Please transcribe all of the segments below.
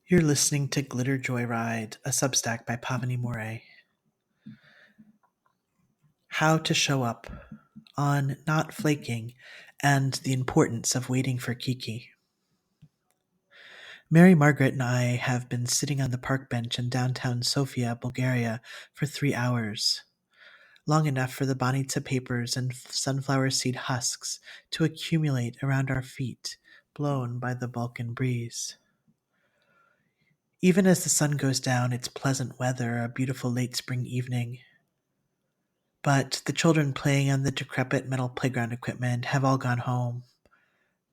You're listening to Glitter Joyride, a Substack by Pavani Moray. How to show up on not flaking and the importance of waiting for Kiki. Margaret and I have been sitting on the park bench in downtown Sofia, Bulgaria, for 3 hours, long enough for the banitsa papers and sunflower seed husks to accumulate around our feet, blown by the Balkan breeze. Even as the sun goes down, it's pleasant weather, a beautiful late spring evening. But the children playing on the decrepit metal playground equipment have all gone home.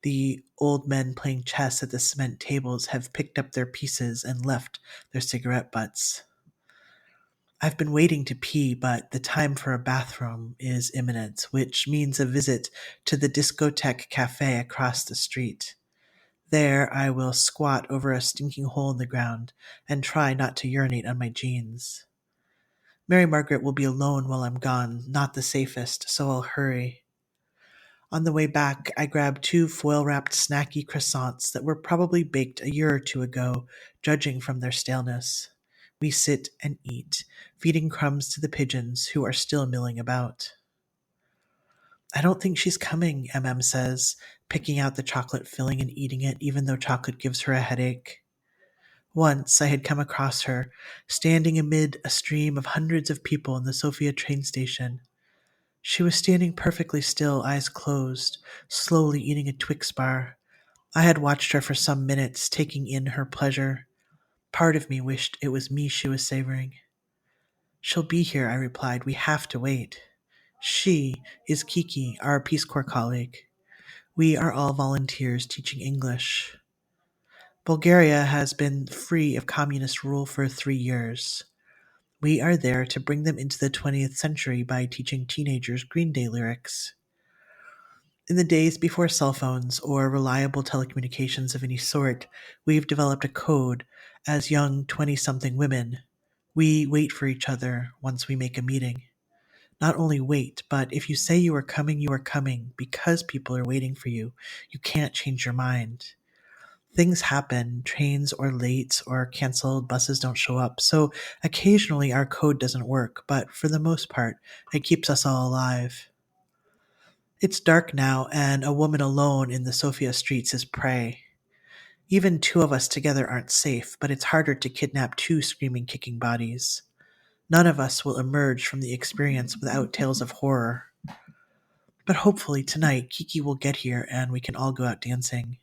The old men playing chess at the cement tables have picked up their pieces and left their cigarette butts. I've been waiting to pee, but the time for a bathroom is imminent, which means a visit to the discotheque cafe across the street. There I will squat over a stinking hole in the ground and try not to urinate on my jeans. Margaret will be alone while I'm gone, not the safest, so I'll hurry. On the way back, I grabbed 2 foil-wrapped SNAKY croissants that were probably baked a year or two ago, judging from their staleness. We sit and eat, feeding crumbs to the pigeons who are still milling about. I don't think she's coming, says, picking out the chocolate filling and eating it, even though chocolate gives her a headache. Once I had come across her, standing amid a stream of hundreds of people in the Sofia train station. She was standing perfectly still, eyes closed, slowly eating a Twix bar. I had watched her for some minutes, taking in her pleasure. Part of me wished it was me she was savoring. She'll be here, I replied. We have to wait. She is Kiki, our Peace Corps colleague. We are all volunteers teaching English. Bulgaria has been free of communist rule for 3 years. We are there to bring them into the 20th century by teaching teenagers Green Day lyrics. In the days before cell phones or reliable telecommunications of any sort, we've developed a code as young 20-something women. We wait for each other once we make a meeting. Not only wait, but if you say you are coming because people are waiting for you. You can't change your mind. Things happen, trains are late or canceled, buses don't show up, so occasionally our code doesn't work, but for the most part, it keeps us all alive. It's dark now, and a woman alone in the Sofia streets is prey. Even 2 of us together aren't safe, but it's harder to kidnap 2 screaming, kicking bodies. None of us will emerge from the experience without tales of horror. But hopefully tonight Kiki will get here and we can all go out dancing.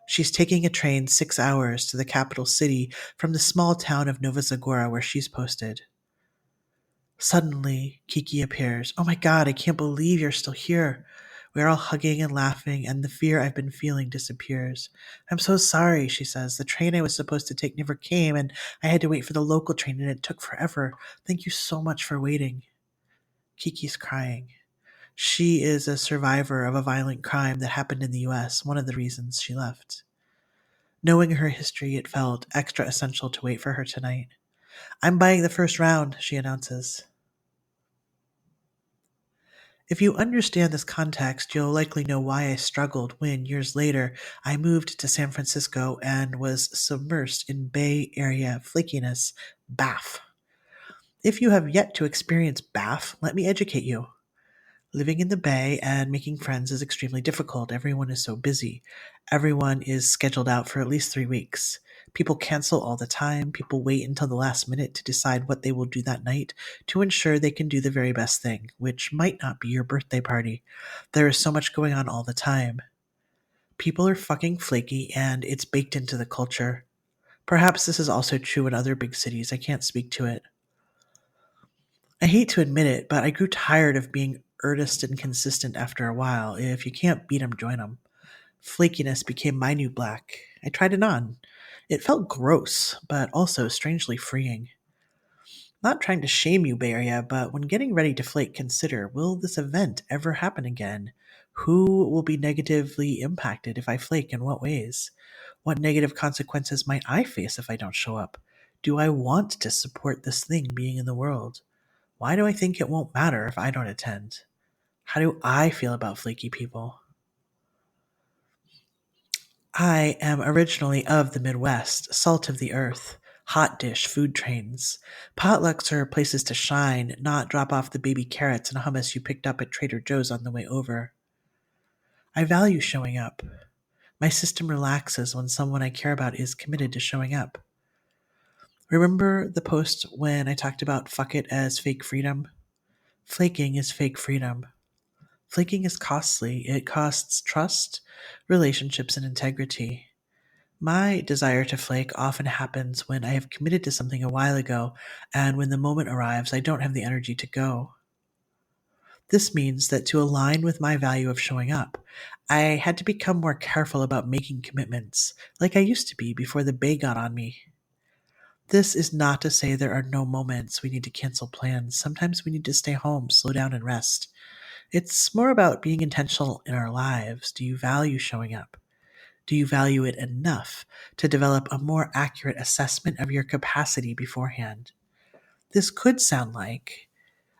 She's taking a train 6 hours to the capital city from the small town of Nova Zagora where she's posted. Suddenly, Kiki appears. Oh my God, I can't believe you're still here. We're all hugging and laughing, and the fear I've been feeling disappears. I'm so sorry, she says. The train I was supposed to take never came, and I had to wait for the local train, and it took forever. Thank you so much for waiting. Kiki's crying. She is a survivor of a violent crime that happened in the US, one of the reasons she left. Knowing her history, it felt extra essential to wait for her tonight. I'm buying the first round, she announces. If you understand this context, you'll likely know why I struggled when, years later, I moved to San Francisco and was submersed in Bay Area flakiness, BAF. If you have yet to experience BAF, let me educate you. Living in the Bay and making friends is extremely difficult. Everyone is so busy. Everyone is scheduled out for at least 3 weeks. People cancel all the time. People wait until the last minute to decide what they will do that night to ensure they can do the very best thing, which might not be your birthday party. There is so much going on all the time. People are fucking flaky and it's baked into the culture. Perhaps this is also true in other big cities. I can't speak to it. I hate to admit it, but I grew tired of being earnest and consistent after a while. If you can't beat 'em, join 'em. Flakiness became my new black. I tried it on. It felt gross, but also strangely freeing. Not trying to shame you, Bay Area, but when getting ready to flake, consider, will this event ever happen again? Who will be negatively impacted if I flake? In what ways? What negative consequences might I face if I don't show up? Do I want to support this thing being in the world? Why do I think it won't matter if I don't attend? How do I feel about flaky people? I am originally of the Midwest, salt of the earth, hot dish food trains. Potlucks are places to shine, not drop off the baby carrots and hummus you picked up at Trader Joe's on the way over. I value showing up. My system relaxes when someone I care about is committed to showing up. Remember the post when I talked about fuck it as fake freedom? Flaking is fake freedom. Flaking is costly. It costs trust, relationships, and integrity. My desire to flake often happens when I have committed to something a while ago, and when the moment arrives, I don't have the energy to go. This means that to align with my value of showing up, I had to become more careful about making commitments, like I used to be before the bay got on me. This is not to say there are no moments we need to cancel plans. Sometimes we need to stay home, slow down, and rest. It's more about being intentional in our lives. Do you value showing up? Do you value it enough to develop a more accurate assessment of your capacity beforehand? This could sound like,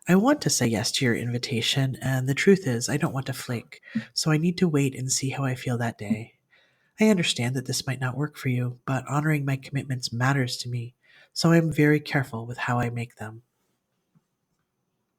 I want to say yes to your invitation, and the truth is, I don't want to flake, so I need to wait and see how I feel that day. I understand that this might not work for you, but honoring my commitments matters to me, so I'm very careful with how I make them.